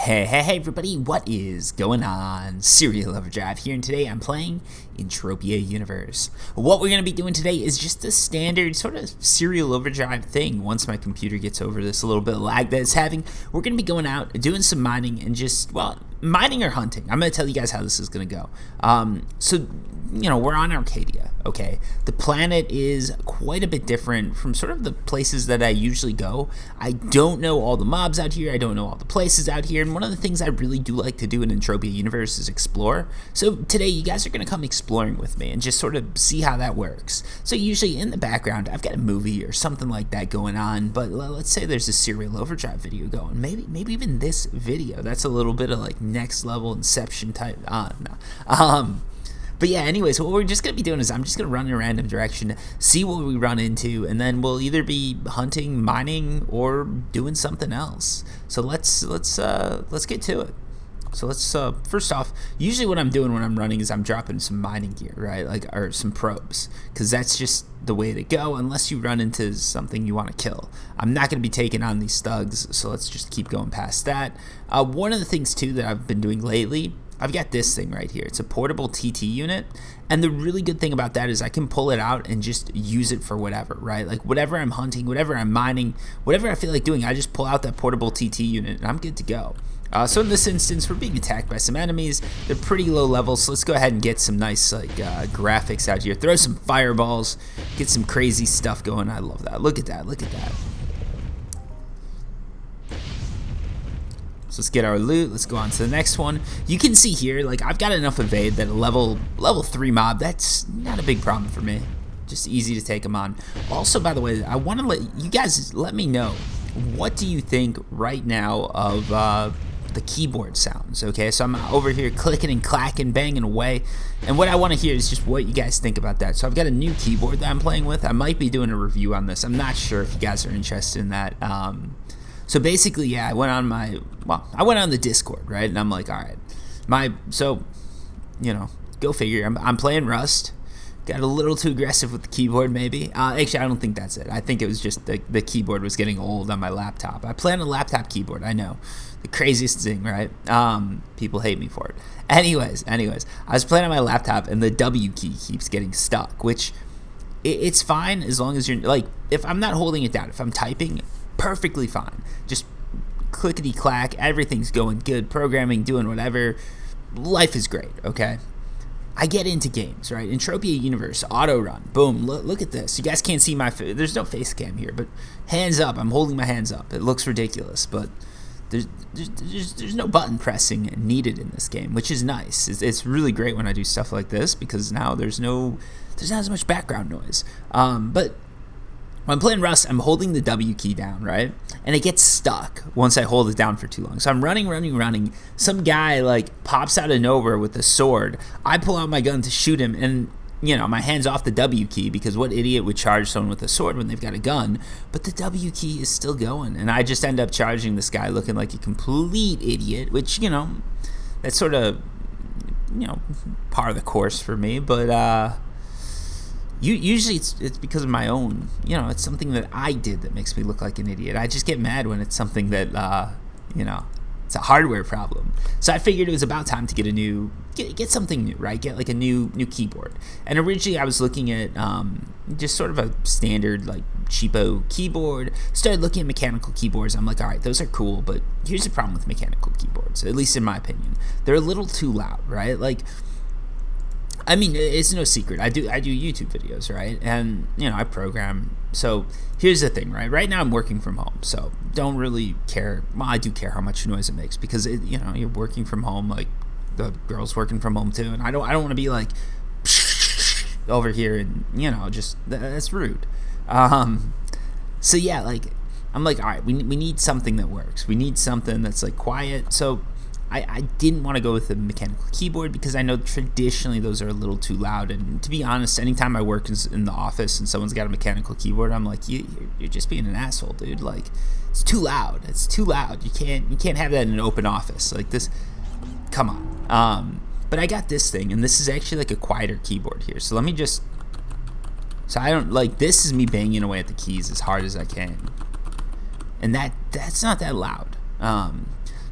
Hey everybody, what is going on? Serial Overdrive here, and today I'm playing Entropia Universe. What we're going to be doing today is just the standard sort of Serial Overdrive thing. Once my computer gets over this little bit of lag that it's having, we're going to be going out, doing some mining, and just, well, mining or hunting. I'm going to tell you guys how this is going to go. We're on Arkadia, okay? The planet is quite a bit different from sort of the places that I usually go. I don't know all the mobs out here. I don't know all the places out here. And one of the things I really do like to do in Entropia Universe is explore. So today you guys are going to come exploring with me and just sort of see how that works. So usually in the background, I've got a movie or something like that going on. But let's say there's a Serial Overdrive video going. Maybe even this video. That's a little bit of like next level Inception type. But yeah, anyways, what we're just going to be doing is I'm just going to run in a random direction, see what we run into, and then we'll either be hunting, mining, or doing something else. So let's get to it. So let's first off, usually what I'm doing when I'm running is I'm dropping some mining gear, right? Or some probes, because that's just the way to go unless you run into something you want to kill. I'm not going to be taking on these thugs, so let's just keep going past that. One of the things too that I've been doing lately, I've got this thing right here. It's a portable TT unit, and the really good thing about that is I can pull it out and just use it for whatever, right? Like whatever I'm hunting, whatever I'm mining, whatever I feel like doing, I just pull out that portable TT unit and I'm good to go. So in this instance, we're being attacked by some enemies. They're pretty low level, so let's go ahead and get some nice graphics out here. Throw some fireballs, get some crazy stuff going. I love that. Look at that. Look at that. So let's get our loot. Let's go on to the next one. You can see here, like I've got enough evade that a level 3 mob, that's not a big problem for me. Just easy to take them on. Also, by the way, I want to let you guys let me know, what do you think right now of the keyboard sounds? Okay, so I'm over here clicking and clacking, banging away, and what I want to hear is just what you guys think about that. So I've got a new keyboard that I'm playing with. I might be doing a review on this. I'm not sure if you guys are interested in that. So basically, yeah, I went on the Discord, right? And I'm like, all right, go figure. I'm playing Rust. Got a little too aggressive with the keyboard, maybe. Actually, I don't think that's it. I think it was just the keyboard was getting old on my laptop. I play on a laptop keyboard, I know. The craziest thing, right? People hate me for it. Anyways, I was playing on my laptop, and the W key keeps getting stuck, which it's fine as long as you're, like, if I'm not holding it down, if I'm typing, perfectly fine. Just clickety clack, everything's going good, programming, doing whatever, life is great, okay? I get into games, right? Entropia Universe, auto run, boom, look at this. You guys can't see my face, there's no face cam here, but hands up, I'm holding my hands up. It looks ridiculous, but there's no button pressing needed in this game, which is nice. It's really great when I do stuff like this, because now there's not as much background noise. But when I'm playing Rust, I'm holding the W key down, right? And it gets stuck once I hold it down for too long. So I'm running. Some guy, like, pops out of nowhere with a sword. I pull out my gun to shoot him, and, my hand's off the W key, because what idiot would charge someone with a sword when they've got a gun? But the W key is still going, and I just end up charging this guy looking like a complete idiot, which, that's sort of, par of the course for me, but, usually it's because of my own, it's something that I did that makes me look like an idiot. I just get mad when it's something that, it's a hardware problem. So I figured it was about time to get something new, right? Get like a new keyboard. And originally I was looking at just sort of a standard, like, cheapo keyboard. Started looking at mechanical keyboards. I'm like, all right, those are cool, but here's the problem with mechanical keyboards, at least in my opinion. They're a little too loud, right? Like, I mean, it's no secret. I do YouTube videos, right? And, I program. So here's the thing, right? Right now I'm working from home, so don't really care. Well, I do care how much noise it makes, because you're working from home, like the girl's working from home too, and I don't want to be like over here and just that's rude. So yeah, like I'm like, all right, we need something that works. We need something that's like quiet. So I didn't want to go with the mechanical keyboard, because I know traditionally those are a little too loud. And to be honest, anytime I work in the office and someone's got a mechanical keyboard, I'm like, you're just being an asshole, dude. Like, it's too loud. It's too loud. You can't have that in an open office like this. Come on. But I got this thing, and this is actually like a quieter keyboard here. So let me just. So I don't like, this is me banging away at the keys as hard as I can, and that's not that loud.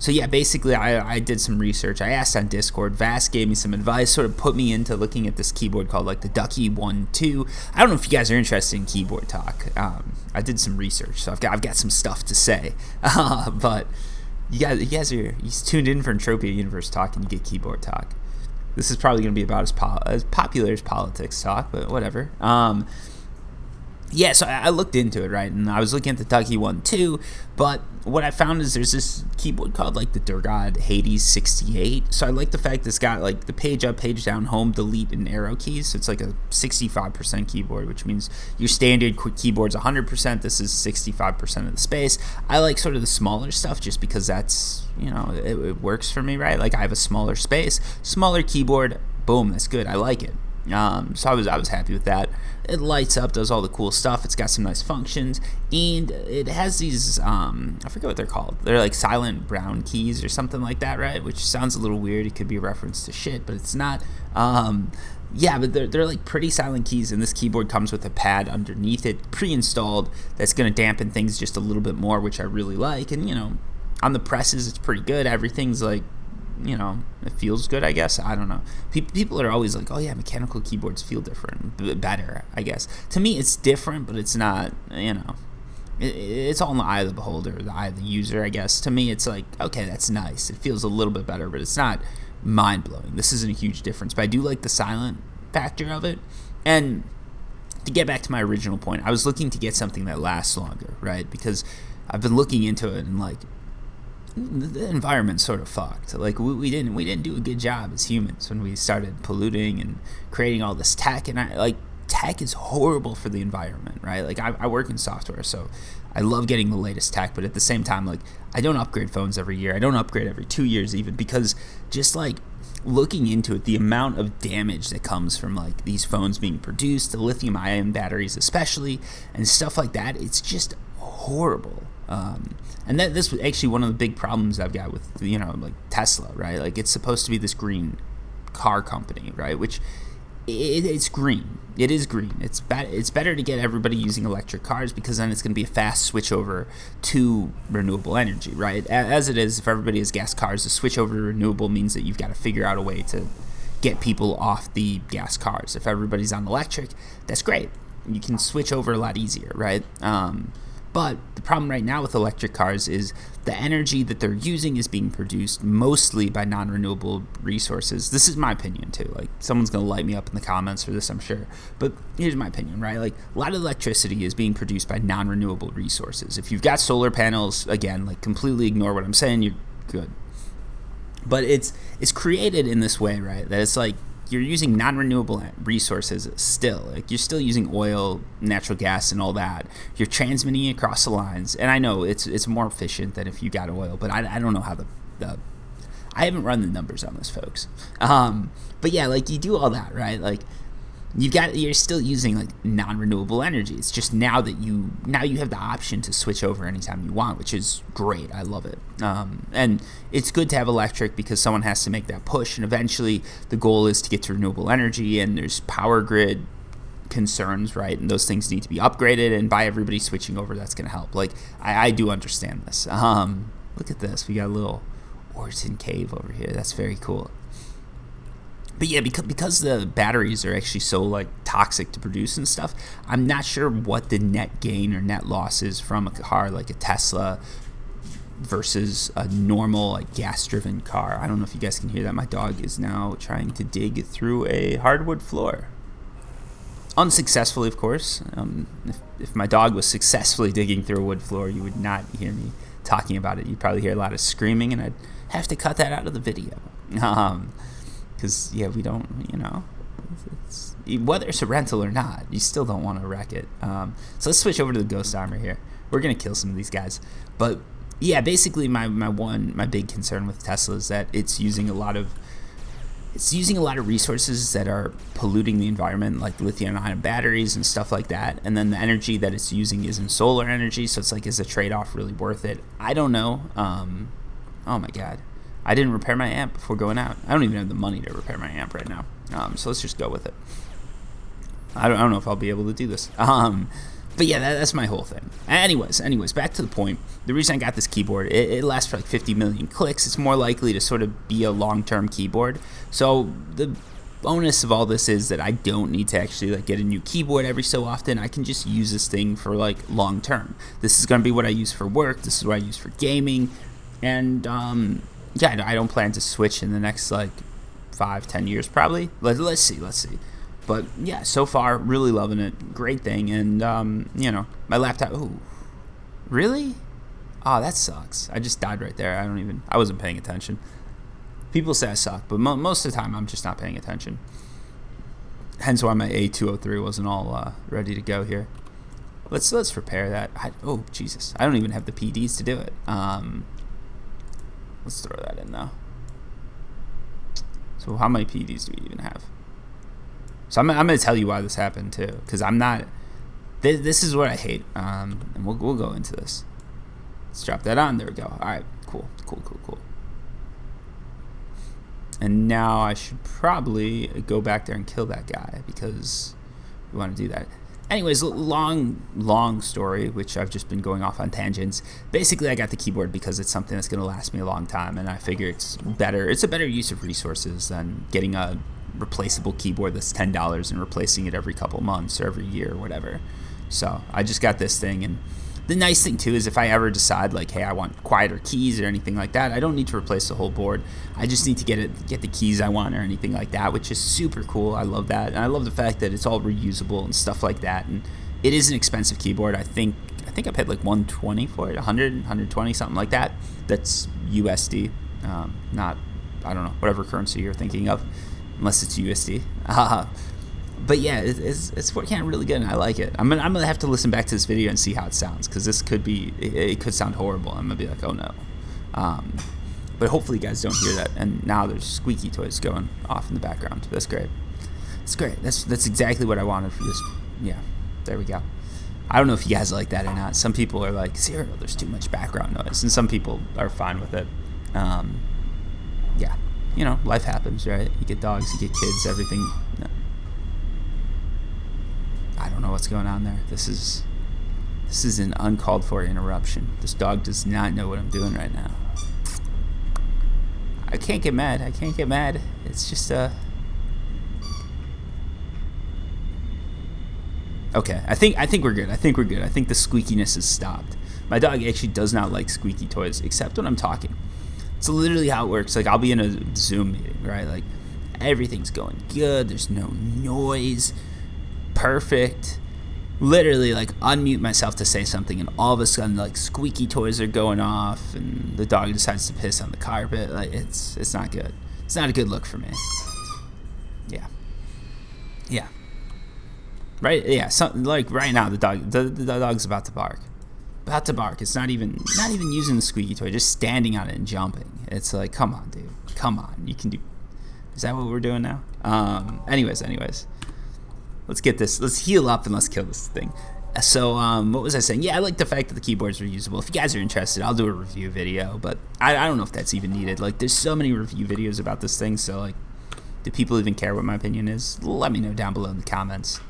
So yeah, basically I did some research. I asked on Discord. Vass gave me some advice, sort of put me into looking at this keyboard called like the Ducky 1-2. I don't know if you guys are interested in keyboard talk. I did some research, so I've got some stuff to say. But you guys are tuned in for Entropia Universe talk, and you get keyboard talk. This is probably going to be about as popular as politics talk, but whatever. Yeah, so I looked into it, right, and I was looking at the Ducky 1-2, but what I found is there's this keyboard called, like, the Durgod Hades 68, so I like the fact it's got, like, the page up, page down, home, delete, and arrow keys, so it's like a 65% keyboard, which means your standard keyboard's 100%, this is 65% of the space. I like sort of the smaller stuff just because that's, you know, it works for me, right? Like, I have a smaller space, smaller keyboard, boom, that's good, I like it. So I was happy with that. It lights up, does all the cool stuff. It's got some nice functions, and it has these I forget what they're called. They're like silent brown keys or something like that, right? Which sounds a little weird. It could be a reference to shit, but it's not. Yeah, but they're like pretty silent keys, and this keyboard comes with a pad underneath it, pre-installed, that's going to dampen things just a little bit more, which I really like. And you know, on the presses, it's pretty good. Everything's like, you know, it feels good, I guess. I don't know. People are always like, oh yeah, mechanical keyboards feel different, better, I guess. To me, it's different, but it's not, you know, it's all in the eye of the beholder, the eye of the user, I guess. To me, it's like, okay, that's nice. It feels a little bit better, but it's not mind-blowing. This isn't a huge difference, but I do like the silent factor of it. And to get back to my original point, I was looking to get something that lasts longer, right? Because I've been looking into it, and like, the environment's sort of fucked. Like we didn't do a good job as humans when we started polluting and creating all this tech. And tech is horrible for the environment, right? Like I work in software, so I love getting the latest tech, but at the same time, like I don't upgrade phones every year. I don't upgrade every 2 years even, because just like looking into it, the amount of damage that comes from like these phones being produced, the lithium-ion batteries especially, and stuff like that, it's just horrible. And this was actually one of the big problems I've got with, you know, like Tesla, right? Like it's supposed to be this green car company, right? Which it's green. It is green. It's better to get everybody using electric cars, because then it's going to be a fast switch over to renewable energy, right? As it is, if everybody has gas cars, the switch over to renewable means that you've got to figure out a way to get people off the gas cars. If everybody's on electric, that's great. You can switch over a lot easier, right? But the problem right now with electric cars is the energy that they're using is being produced mostly by non-renewable resources. This is my opinion too. Like someone's going to light me up in the comments for this, I'm sure. But here's my opinion, right? Like a lot of electricity is being produced by non-renewable resources. If you've got solar panels, again, like completely ignore what I'm saying, you're good. But it's created in this way, right? That it's like you're using non-renewable resources still. Like you're still using oil, natural gas, and all that. You're transmitting it across the lines, and I know it's more efficient than if you got oil, but I don't know how the I haven't run the numbers on this, folks. But yeah, like you do all that, right? Like you're still using like non-renewable energy. It's just now you have the option to switch over anytime you want, which is great. I love it. And it's good to have electric because someone has to make that push, and eventually the goal is to get to renewable energy, and there's power grid concerns, right? And those things need to be upgraded, and by everybody switching over, that's going to help. Like I do understand this. Look at this. We got a little Orton cave over here. That's very cool. But yeah, because the batteries are actually so like toxic to produce and stuff, I'm not sure what the net gain or net loss is from a car like a Tesla versus a normal like gas-driven car. I don't know if you guys can hear that. My dog is now trying to dig through a hardwood floor. Unsuccessfully, of course. If my dog was successfully digging through a wood floor, you would not hear me talking about it. You'd probably hear a lot of screaming, and I'd have to cut that out of the video. Because, yeah, we don't, you know, whether it's a rental or not, you still don't want to wreck it. So let's switch over to the Ghost Armor here. We're going to kill some of these guys. But, yeah, basically my big concern with Tesla is that it's using a lot of resources that are polluting the environment, like lithium-ion batteries and stuff like that. And then the energy that it's using isn't solar energy, so it's like, is the trade-off really worth it? I don't know. Oh, my God. I didn't repair my amp before going out. I don't even have the money to repair my amp right now. So let's just go with it. I don't know if I'll be able to do this. But yeah, that's my whole thing. Anyways, back to the point. The reason I got this keyboard, it lasts for like 50 million clicks. It's more likely to sort of be a long-term keyboard. So the bonus of all this is that I don't need to actually like get a new keyboard every so often. I can just use this thing for like long-term. This is going to be what I use for work. This is what I use for gaming. And yeah, I don't plan to switch in the next like 5-10 years probably. Let's see. But yeah, so far, really loving it. Great thing. And, you know, my laptop. Oh, really? Oh, that sucks. I just died right there. I wasn't paying attention. People say I suck, but most of the time, I'm just not paying attention. Hence why my A203 wasn't all ready to go here. Let's repair that. Oh, Jesus. I don't even have the PDs to do it. Let's throw that in, though. So how many PDs do we even have? So I'm going to tell you why this happened too, because I'm not. This is what I hate, and we'll go into this. Let's drop that on. There we go. All right, cool. And now I should probably go back there and kill that guy because we want to do that. Anyways, long story, which I've just been going off on tangents. Basically, I got the keyboard because it's something that's going to last me a long time, and I figure it's better. It's a better use of resources than getting a replaceable keyboard that's $10 and replacing it every couple months or every year or whatever. So I just got this thing, and the nice thing too is if I ever decide like, hey, I want quieter keys or anything like that, I don't need to replace the whole board. I just need to get the keys I want or anything like that, which is super cool. I love that, and I love the fact that it's all reusable and stuff like that. And it is an expensive keyboard. I think I paid like 120 for it, 100, 120, something like that. That's USD, not, I don't know, whatever currency you're thinking of, unless it's USD. But yeah, it's working out really good, and I like it. I'm gonna have to listen back to this video and see how it sounds, because this could be, it could sound horrible. I'm gonna be like, oh no. But hopefully you guys don't hear that. And now there's squeaky toys going off in the background. That's great. It's great. That's exactly what I wanted for this. Yeah, there we go. I don't know if you guys like that or not. Some people are like, Zero, there's too much background noise, and some people are fine with it. Yeah, you know, life happens, right? You get dogs, you get kids, everything. No. I don't know what's going on there. This is an uncalled for interruption. This dog does not know what I'm doing right now. I can't get mad. It's just okay, I think we're good. I think the squeakiness has stopped. My dog actually does not like squeaky toys, except when I'm talking. It's literally how it works. Like, I'll be in a Zoom meeting, right? Like, everything's going good. There's no noise. Perfect. Literally, like, unmute myself to say something, and all of a sudden, like, squeaky toys are going off, and the dog decides to piss on the carpet. Like, it's not good. It's not a good look for me. Yeah. Right? Yeah. Like right now, the dog's about to bark. It's not even using the squeaky toy, just standing on it and jumping. It's like, come on, dude. Come on. You can do. Is that what we're doing now? Anyways. Let's get this. Let's heal up and let's kill this thing. So, what was I saying? Yeah, I like the fact that the keyboards are reusable. If you guys are interested, I'll do a review video, but I don't know if that's even needed. Like, there's so many review videos about this thing, so, like, do people even care what my opinion is? Let me know down below in the comments.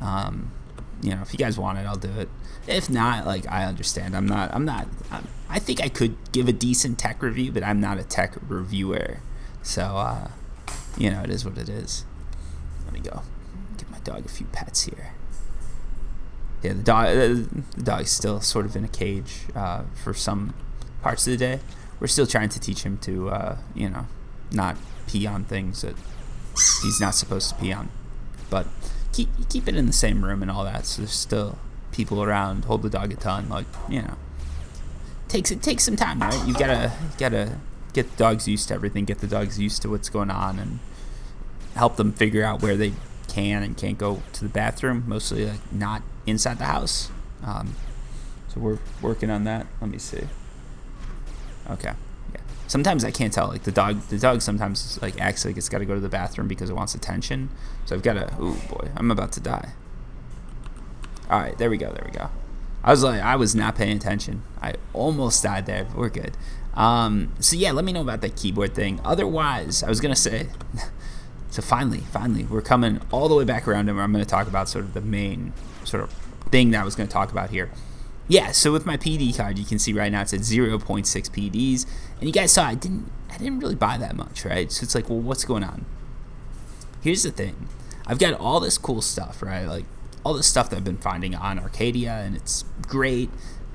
You know, if you guys want it, I'll do it. If not, like, I understand. I think I could give a decent tech review, but I'm not a tech reviewer. So, you know, it is what it is. Let me go. Give my dog a few pets here. Yeah, the dog's still sort of in a cage for some parts of the day. We're still trying to teach him to, you know, not pee on things that he's not supposed to pee on. But keep it in the same room and all that, so there's still people around. Hold the dog a ton, like, you know. It takes some time, right? You gotta get the dogs used to everything, get the dogs used to what's going on, and help them figure out where they can and can't go to the bathroom, mostly like not inside the house. So we're working on that. Let me see. Okay. Yeah. Sometimes I can't tell. Like the dog sometimes like acts like it's got to go to the bathroom because it wants attention. So I've got to. Oh boy, I'm about to die. All right, there we go. I was not paying attention. I almost died there, but we're good. So yeah, let me know about that keyboard thing. Otherwise, I was gonna say. So finally, we're coming all the way back around, and I'm going to talk about sort of the main sort of thing that I was going to talk about here. Yeah, so with my PD card, you can see right now it's at 0.6 PDs, and you guys saw I didn't really buy that much, right? So it's like, well, what's going on? Here's the thing. I've got all this cool stuff, right? Like all this stuff that I've been finding on Arkadia, and it's great.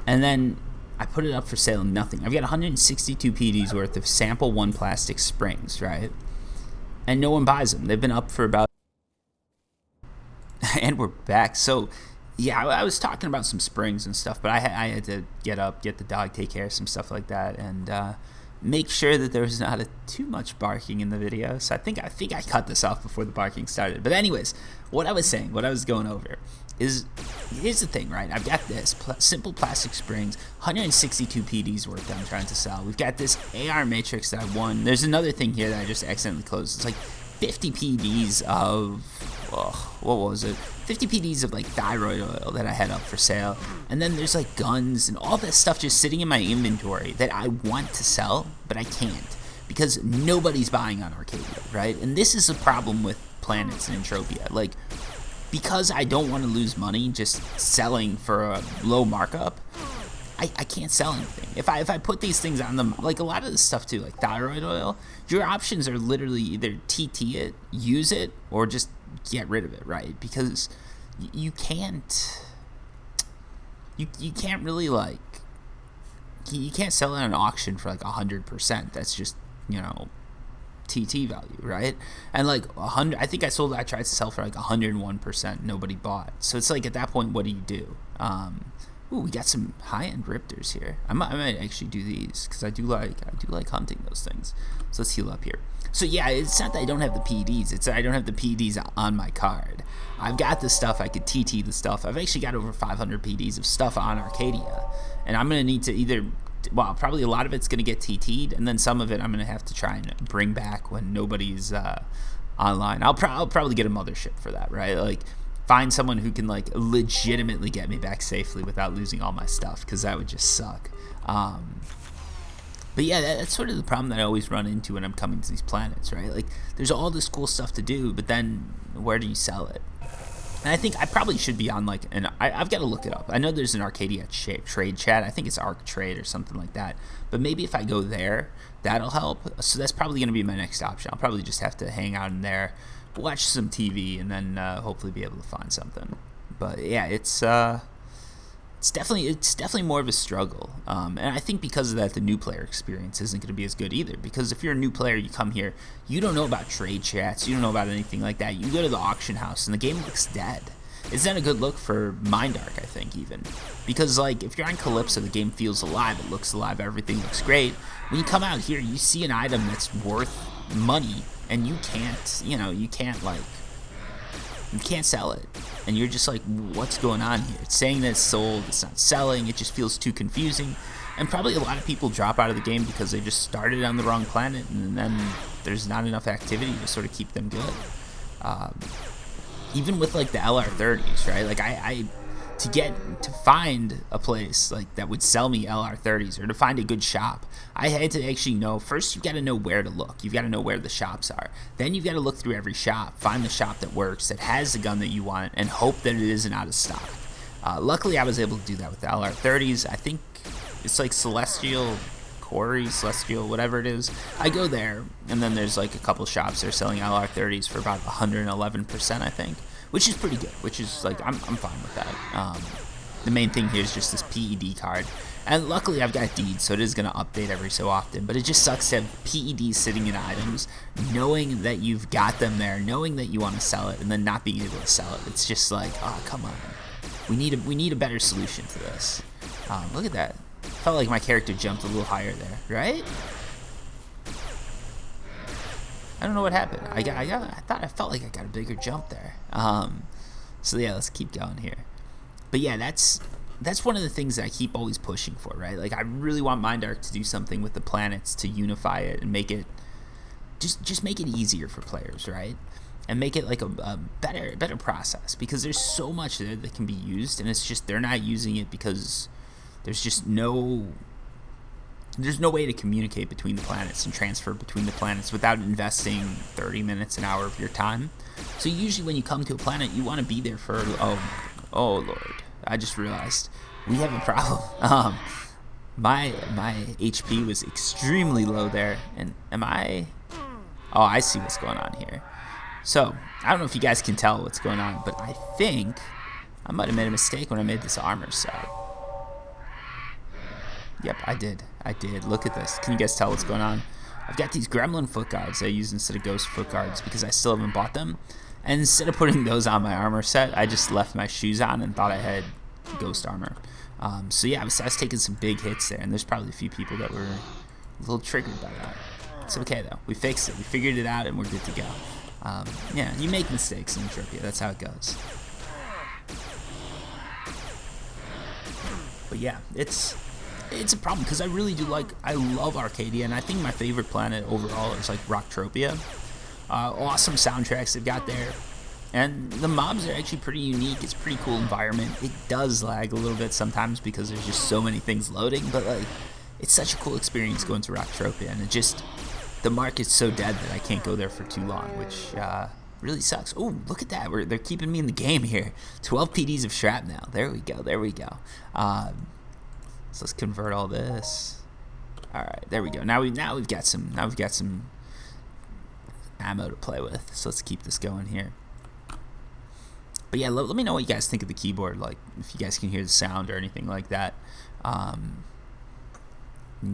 And then I put it up for sale, nothing. I've got 162 PDs worth of sample 1 plastic springs, right? And no one buys them. They've been up for about... And we're back. So yeah, I was talking about some springs and stuff, but I had to get up, get the dog, take care of some stuff like that, and make sure that there was not too much barking in the video. So I think I cut this off before the barking started. But anyways, what I was saying, what I was going over is, here's the thing, right? I've got this simple plastic springs, 162 PDs worth that I'm trying to sell. We've got this AR matrix that I won. There's another thing here that I just accidentally closed. It's like 50 PDs of, what was it? 50 PDs of like thyroid oil that I had up for sale. And then there's like guns and all this stuff just sitting in my inventory that I want to sell, but I can't because nobody's buying on Arkadia, right? And this is a problem with planets and Entropia. Like, because I don't want to lose money just selling for a low markup, I can't sell anything. If I put these things on them, like a lot of this stuff too, like thyroid oil, your options are literally either TT it, use it, or just get rid of it, right? Because you can't really like, you can't sell it at an auction for like 100%. That's just, you know, TT value, right? And like 100, I think I tried to sell for like 101%. Nobody bought. So it's like at that point, what do you do? Ooh, we got some high-end Riptors here. I might actually do these because I do like hunting those things. So let's heal up here. So yeah, it's not that I don't have the PDs. It's that I don't have the PDs on my card. I've got the stuff. I could TT the stuff. I've actually got over 500 PDs of stuff on Arkadia, and I'm gonna need to either, well, probably a lot of it's gonna get TT'd, and then some of it I'm gonna have to try and bring back when nobody's online. I'll probably get a mothership for that, right? Like, find someone who can like legitimately get me back safely without losing all my stuff, because that would just suck. But yeah, that's sort of the problem that I always run into when I'm coming to these planets, right? Like, there's all this cool stuff to do, but then where do you sell it? And I think I probably should be on like I've got to look it up. I know there's an Arkadia trade chat. I think it's Arc Trade or something like that. But maybe if I go there, that'll help. So that's probably going to be my next option. I'll probably just have to hang out in there, watch some TV, and then hopefully be able to find something. But yeah, it's definitely more of a struggle, and I think because of that, the new player experience isn't going to be as good either. Because if you're a new player, you come here, you don't know about trade chats, you don't know about anything like that. You go to the auction house, and the game looks dead. It's not a good look for Mind Arc, I think, even. Because, like, if you're on Calypso, the game feels alive, it looks alive, everything looks great. When you come out here, you see an item that's worth money, and you can't, you can't sell it. And you're just like, what's going on here? It's saying that it's sold, it's not selling, it just feels too confusing. And probably a lot of people drop out of the game because they just started on the wrong planet, and then there's not enough activity to sort of keep them good. Even with like the LR30s, right? Like to find a place like that would sell me LR30s, or to find a good shop, I had to actually know, first you've got to know where to look. You've got to know where the shops are. Then you've got to look through every shop, find the shop that works, that has the gun that you want, and hope that it isn't out of stock. Luckily, I was able to do that with the LR30s. I think it's like Celestial Quarry, Celestial, whatever it is. I go there, and then there's like a couple shops that are selling LR30s for about 111%, I think. Which is pretty good, which is like, I'm fine with that. The main thing here is just this PED card. And luckily I've got deeds, so it is going to update every so often. But it just sucks to have PEDs sitting in items, knowing that you've got them there, knowing that you want to sell it, and then not being able to sell it. It's just like, oh, come on. We need a better solution to this. Look at that. Felt like my character jumped a little higher there, right? I don't know what happened. I felt like I got a bigger jump there. So yeah, let's keep going here. But yeah, that's one of the things that I keep always pushing for, right? Like, I really want Mind Arc to do something with the planets to unify it and make it just make it easier for players, right? And make it like a better process, because there's so much there that can be used, and it's just they're not using it because there's just no way to communicate between the planets and transfer between the planets without investing 30 minutes, an hour of your time. So usually when you come to a planet, you want to be there for, oh Lord. I just realized we have a problem. My HP was extremely low there, and am I? Oh, I see what's going on here. So I don't know if you guys can tell what's going on, but I think I might have made a mistake when I made this armor set. Yep, I did. Look at this. Can you guys tell what's going on? I've got these gremlin foot guards I use instead of ghost foot guards because I still haven't bought them. And instead of putting those on my armor set, I just left my shoes on and thought I had ghost armor. So yeah, I was taking some big hits there, and there's probably a few people that were a little triggered by that. It's okay though. We fixed it. We figured it out, and we're good to go. Yeah, you make mistakes in Entropia. That's how it goes. But yeah, it's a problem because I really do I love Arkadia, and I think my favorite planet overall is like Rocktropia. Awesome soundtracks they've got there, and the mobs are actually pretty unique. It's a pretty cool environment. It does lag a little bit sometimes because there's just so many things loading, but like it's such a cool experience going to Rocktropia, and it just, the market's so dead that I can't go there for too long, which really sucks. Oh, look at that. They're keeping me in the game here. 12 PDs of shrapnel. There we go. So let's convert all this. All right, there we go. Now we've got some ammo to play with. So let's keep this going here. But yeah, let me know what you guys think of the keyboard. Like if you guys can hear the sound or anything like that.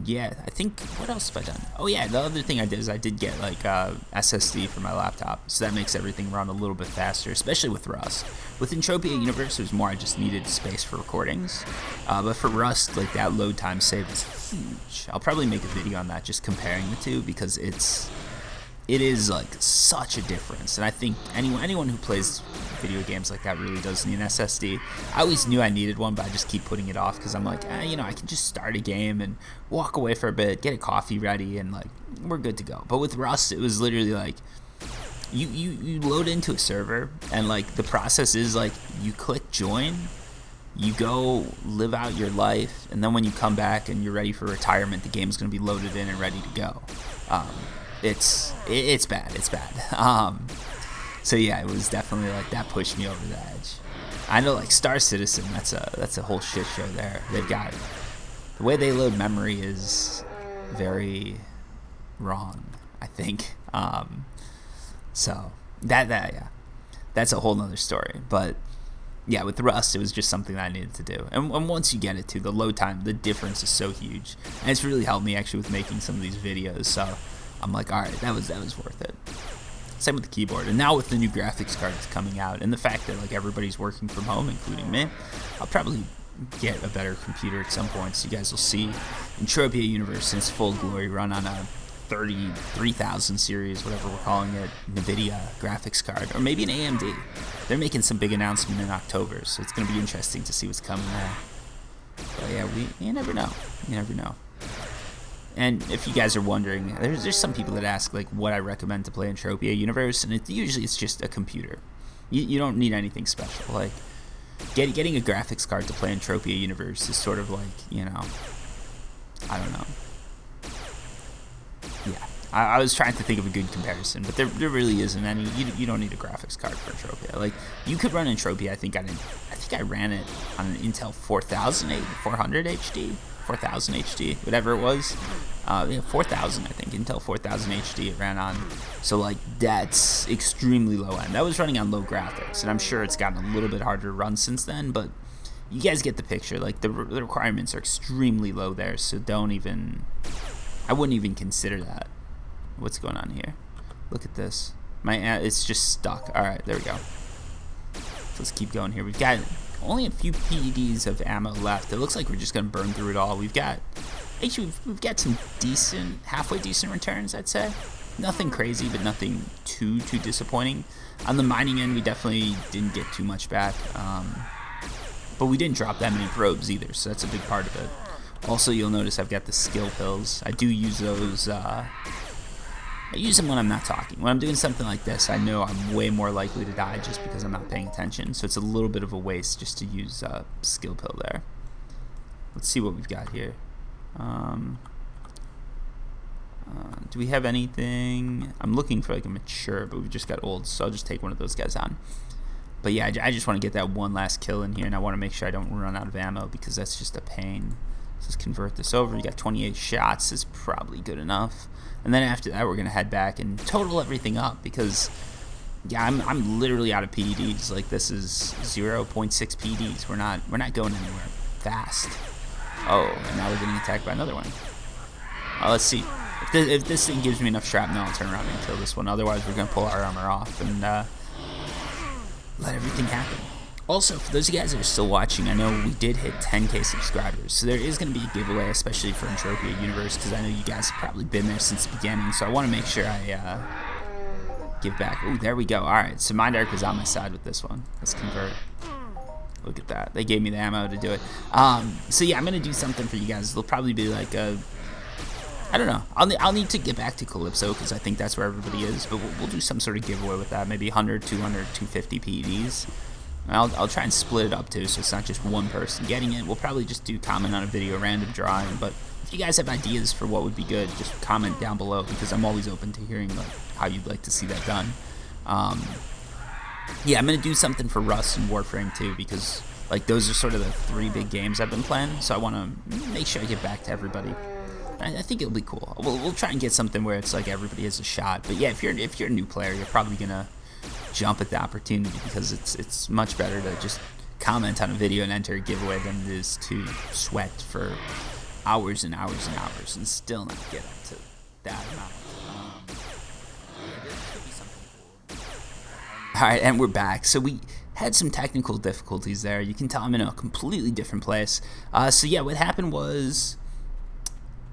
Yeah, I think, what else have I done? Oh yeah, the other thing I did is I did get like SSD for my laptop, so that makes everything run a little bit faster, especially with Rust. With Entropia Universe, it was more I just needed space for recordings, but for Rust, like that load time save is huge. I'll probably make a video on that, just comparing the two, because it is like such a difference, and I think anyone who plays video games like that really does need an SSD. I always knew I needed one, but I just keep putting it off because I'm like, I can just start a game and walk away for a bit, get a coffee ready, and like we're good to go. But with Rust, it was literally like you load into a server, and like the process is like you click join, you go live out your life, and then when you come back and you're ready for retirement, the game's going to be loaded in and ready to go. It's bad. So yeah, it was definitely like that pushed me over the edge. I know like Star Citizen, that's a whole shit show there. They've got, the way they load memory is very wrong, I think. So yeah, that's a whole nother story. But yeah, with Rust, it was just something that I needed to do. And once you get it to the load time, the difference is so huge, and it's really helped me actually with making some of these videos. So I'm like, all right, that was worth it. Same with the keyboard, and now with the new graphics card that's coming out, and the fact that like everybody's working from home, including me, I'll probably get a better computer at some point, so you guys will see Entropia Universe in its full glory run on a 3000 series, whatever we're calling it, NVIDIA graphics card, or maybe an AMD. They're making some big announcement in October, so it's going to be interesting to see what's coming there. But yeah, you never know. And if you guys are wondering, there's some people that ask like what I recommend to play Entropia Universe, and usually it's just a computer. You don't need anything special. Like getting a graphics card to play Entropia Universe is sort of like, I don't know. Yeah, I was trying to think of a good comparison, but there really isn't any. You don't need a graphics card for Entropia. Like you could run Entropia. I think I ran it on an Intel 400 HD. 4000 HD, whatever it was, 4000, I think, Intel 4000 HD it ran on, so like that's extremely low end. That was running on low graphics, and I'm sure it's gotten a little bit harder to run since then, but you guys get the picture. Like the requirements are extremely low there, so I wouldn't even consider that. What's going on here? Look at this, it's just stuck. All right, there we go. So let's keep going here. We've got only a few PEDs of ammo left. It looks like we're just gonna burn through it all. We've got some halfway decent returns, I'd say. Nothing crazy, but nothing too disappointing. On the mining end, we definitely didn't get too much back, but we didn't drop that many probes either, so that's a big part of it. Also, you'll notice I've got the skill pills. I do use those. I use them when I'm not talking. When I'm doing something like this, I know I'm way more likely to die just because I'm not paying attention. So it's a little bit of a waste just to use skill pill there. Let's see what we've got here. Do we have anything? I'm looking for like a mature, but we've just got old, so I'll just take one of those guys on. But yeah, I just want to get that one last kill in here, and I want to make sure I don't run out of ammo because that's just a pain. Let's just convert this over. You got 28 shots is probably good enough. And then after that, we're going to head back and total everything up because, yeah, I'm literally out of PEDs. Like, this is 0.6 PEDs. We're not going anywhere fast. Oh, and now we're getting attacked by another one. Let's see. If this thing gives me enough shrapnel, I'll turn around and kill this one. Otherwise, we're going to pull our armor off and let everything happen. Also, for those of you guys that are still watching, I know we did hit 10K subscribers, so there is going to be a giveaway, especially for Entropia Universe, because I know you guys have probably been there since the beginning, so I want to make sure I give back. Ooh, there we go. Alright, so Mind Arc is on my side with this one. Let's convert. Look at that. They gave me the ammo to do it. So yeah, I'm going to do something for you guys. It'll probably be like a... I don't know. I'll need to get back to Calypso because I think that's where everybody is, but we'll do some sort of giveaway with that. Maybe 100, 200, 250 PEDs. I'll try and split it up too, so it's not just one person getting it. We'll probably just do comment on a video, random drawing. But if you guys have ideas for what would be good, just comment down below because I'm always open to hearing like how you'd like to see that done. Yeah, I'm gonna do something for Rust and Warframe too because like those are sort of the 3 big games I've been playing. So I want to make sure I get back to everybody. I think it'll be cool. We'll try and get something where it's like everybody has a shot. But yeah, if you're a new player, you're probably gonna jump at the opportunity because it's much better to just comment on a video and enter a giveaway than it is to sweat for hours and hours and hours and still not get up to that amount. Alright, and we're back. So we had some technical difficulties there. You can tell I'm in a completely different place. So yeah, what happened was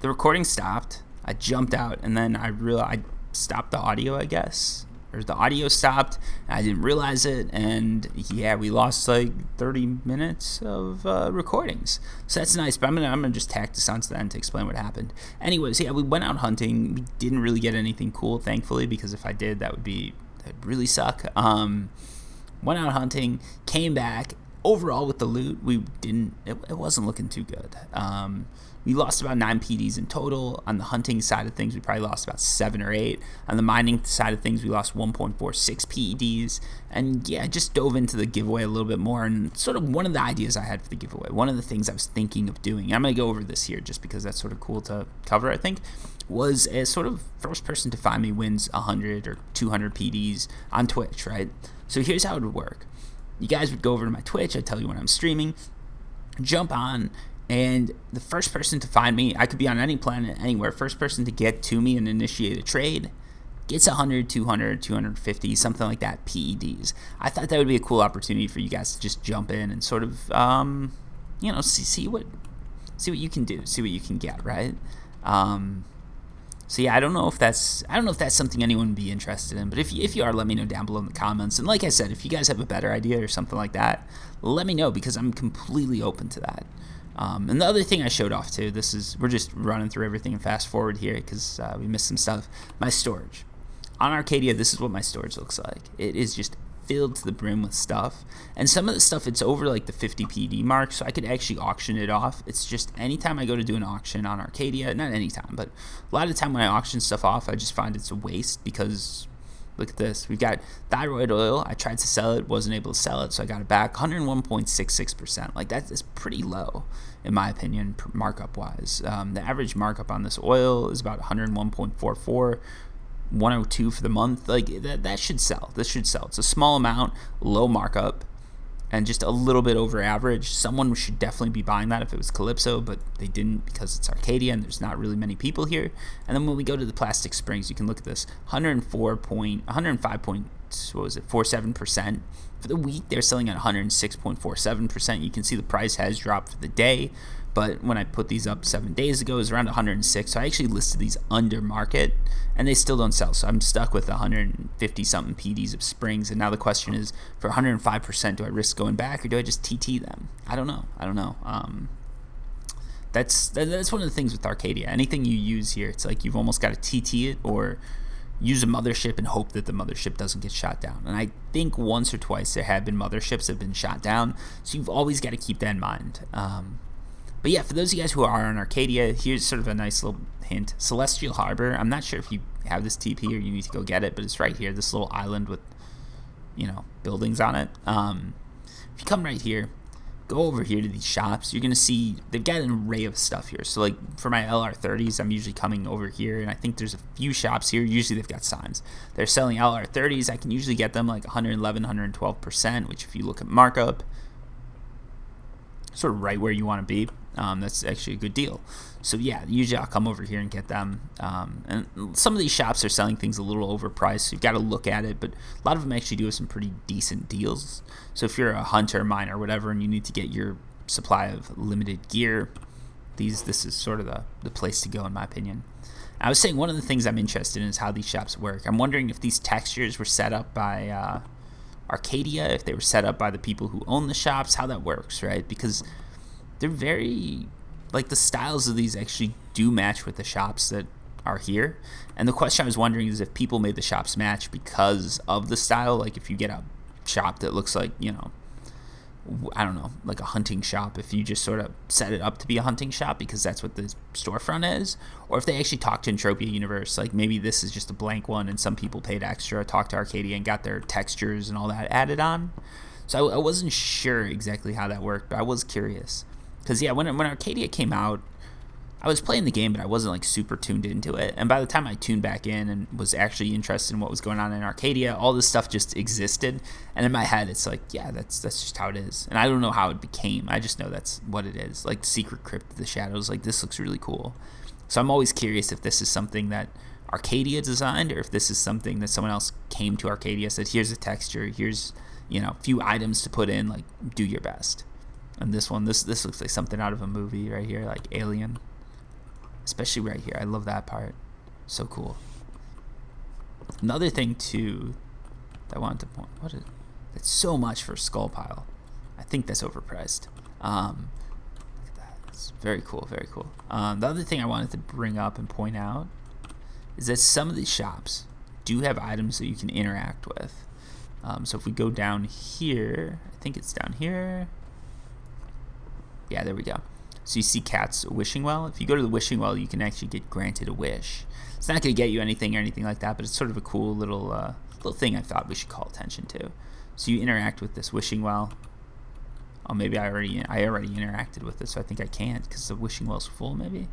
the recording stopped. I jumped out and then I realized I stopped the audio, I guess. Or the audio stopped, and I didn't realize it, and yeah, we lost like 30 minutes of recordings. So that's nice, but I'm gonna just tack this onto the end to explain what happened. Anyways, yeah, we went out hunting. We didn't really get anything cool, thankfully, because if I did, that'd really suck. Went out hunting, came back. Overall, with the loot, it wasn't looking too good. We lost about 9 PDs in total. On the hunting side of things, we probably lost about 7 or 8. On the mining side of things, we lost 1.46 PEDs. And yeah, I just dove into the giveaway a little bit more. And sort of one of the ideas I had for the giveaway, one of the things I was thinking of doing, I'm going to go over this here just because that's sort of cool to cover, I think, was a sort of first person to find me wins 100 or 200 PDs on Twitch, right? So here's how it would work. You guys would go over to my Twitch. I tell you when I'm streaming. Jump on. And the first person to find me, I could be on any planet, anywhere, first person to get to me and initiate a trade gets 100, 200, 250, something like that, PEDs. I thought that would be a cool opportunity for you guys to just jump in and sort of, you know, see what you can do, see what you can get, right? So yeah, I don't know if that's something anyone would be interested in, but if you are, let me know down below in the comments. And like I said, if you guys have a better idea or something like that, let me know because I'm completely open to that. And the other thing I showed off too, we're just running through everything and fast forward here because we missed some stuff. My storage. On Arkadia, this is what my storage looks like. It is just filled to the brim with stuff. And some of the stuff, it's over like the 50 PD mark, so I could actually auction it off. It's just anytime I go to do an auction on Arkadia, not anytime, but a lot of the time when I auction stuff off, I just find it's a waste because... Look at this. We've got Thyroid Oil. I tried to sell it, wasn't able to sell it, so I got it back. 101.66%. Like, that is pretty low, in my opinion, markup-wise. The average markup on this oil is about 101.44, 102 for the month. Like, that should sell. This should sell. It's a small amount, low markup, and just a little bit over average. Someone should definitely be buying that if it was Calypso, but they didn't because it's Arkadia and there's not really many people here. And then when we go to the plastic springs, you can look at this, 104.47%. For the week, they're selling at 106.47%. You can see the price has dropped for the day, but when I put these up 7 days ago, it was around 106. So I actually listed these under market, and they still don't sell. So I'm stuck with 150-something PDs of springs. And now the question is, for 105%, do I risk going back, or do I just TT them? I don't know. That's one of the things with Arkadia. Anything you use here, it's like you've almost got to TT it or use a mothership and hope that the mothership doesn't get shot down. And I think once or twice there have been motherships that have been shot down, so you've always got to keep that in mind. But yeah, for those of you guys who are on Arkadia, here's sort of a nice little hint. Celestial Harbor, I'm not sure if you have this TP or you need to go get it, but it's right here, this little island with buildings on it. If you come right here, go over here to these shops, you're gonna see they've got an array of stuff here. So like for my LR30s, I'm usually coming over here, and I think there's a few shops here. Usually they've got signs. They're selling LR30s. I can usually get them like 111, 112%, which if you look at markup, sort of right where you want to be. That's actually a good deal. So yeah, usually I'll come over here and get them. And some of these shops are selling things a little overpriced, so you've got to look at it, but a lot of them actually do have some pretty decent deals. So if you're a hunter, miner, whatever, and you need to get your supply of limited gear, this is sort of the place to go, in my opinion. I was saying one of the things I'm interested in is how these shops work. I'm wondering if these textures were set up by Arkadia, if they were set up by the people who own the shops, how that works, right? Because they're very, like, the styles of these actually do match with the shops that are here. And the question I was wondering is if people made the shops match because of the style. Like if you get a shop that looks like, I don't know, like a hunting shop, if you just sort of set it up to be a hunting shop because that's what the storefront is, or if they actually talk to Entropia Universe, like maybe this is just a blank one and some people paid extra, talked to Arkadia and got their textures and all that added on. So I wasn't sure exactly how that worked, but I was curious. Because yeah, when Arkadia came out, I was playing the game, but I wasn't like super tuned into it. And by the time I tuned back in and was actually interested in what was going on in Arkadia, all this stuff just existed. And in my head, it's like, yeah, that's just how it is. And I don't know how it became. I just know that's what it is. Like Secret Crypt of the Shadows, like this looks really cool. So I'm always curious if this is something that Arkadia designed, or if this is something that someone else came to Arkadia, said, here's a texture, here's a few items to put in, like do your best. And this one, this looks like something out of a movie right here, like Alien. Especially right here. I love that part. So cool. Another thing too that I wanted to point, that's so much for Skull Pile. I think that's overpriced. Look at that. It's very cool, very cool. The other thing I wanted to bring up and point out is that some of these shops do have items that you can interact with. So if we go down here, I think it's down here. Yeah, there we go. So you see Cat's wishing well. If you go to the wishing well, you can actually get granted a wish. It's not going to get you anything or anything like that, but it's sort of a cool little thing I thought we should call attention to. So you interact with this wishing well. Oh, maybe I already interacted with it, so I think I can't because the wishing well's full. Maybe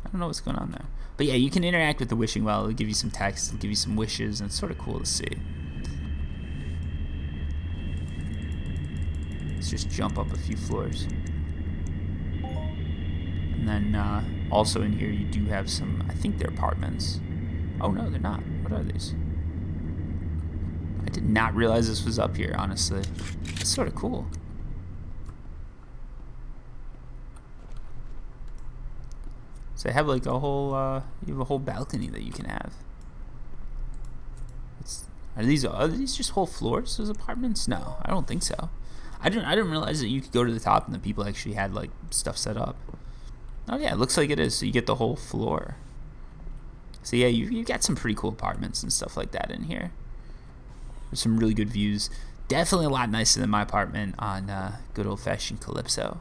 I don't know what's going on there. But yeah, you can interact with the wishing well. It'll give you some text. It'll give you some wishes, and it's sort of cool to see. Let's just jump up a few floors. And then also in here you do have some, I think they're apartments. Oh no, they're not. What are these? I did not realize this was up here, honestly. It's sort of cool. So they have like a whole, you have a whole balcony that you can have. Are these just whole floors, those apartments? No, I don't think so. I didn't realize that you could go to the top and the people actually had like stuff set up. Oh yeah, it looks like it is. So you get the whole floor. So yeah, you've got some pretty cool apartments and stuff like that in here. There's some really good views. Definitely a lot nicer than my apartment on good old-fashioned Calypso.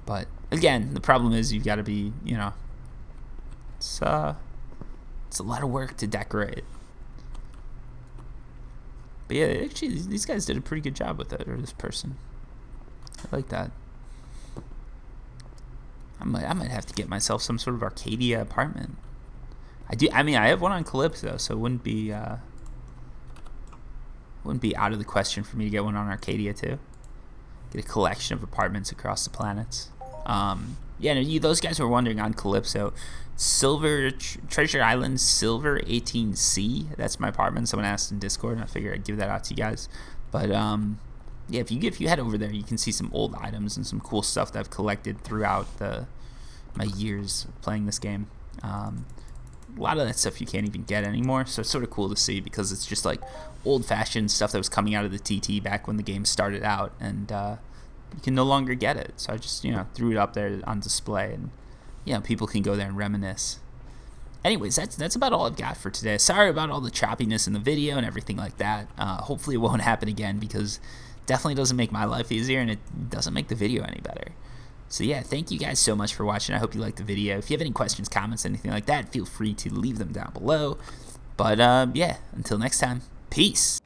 But again, the problem is you've got to be, it's a lot of work to decorate. But yeah, actually, these guys did a pretty good job with it, or this person. I like that. I might have to get myself some sort of Arkadia apartment. I have one on Calypso, so it wouldn't be out of the question for me to get one on Arkadia too. Get a collection of apartments across the planets. Those guys were wondering on Calypso, Silver Treasure Island Silver 18C. That's my apartment. Someone asked in Discord, and I figured I'd give that out to you guys. But yeah, if you head over there, you can see some old items and some cool stuff that I've collected throughout my years playing this game. A lot of that stuff you can't even get anymore, so it's sort of cool to see because it's just like old-fashioned stuff that was coming out of the TT back when the game started out, and you can no longer get it. So I just threw it up there on display, and people can go there and reminisce. Anyways, that's about all I've got for today. Sorry about all the choppiness in the video and everything like that. Hopefully it won't happen again because it definitely doesn't make my life easier and it doesn't make the video any better. So yeah, thank you guys so much for watching. I hope you liked the video. If you have any questions, comments, anything like that, feel free to leave them down below. But yeah, until next time, peace.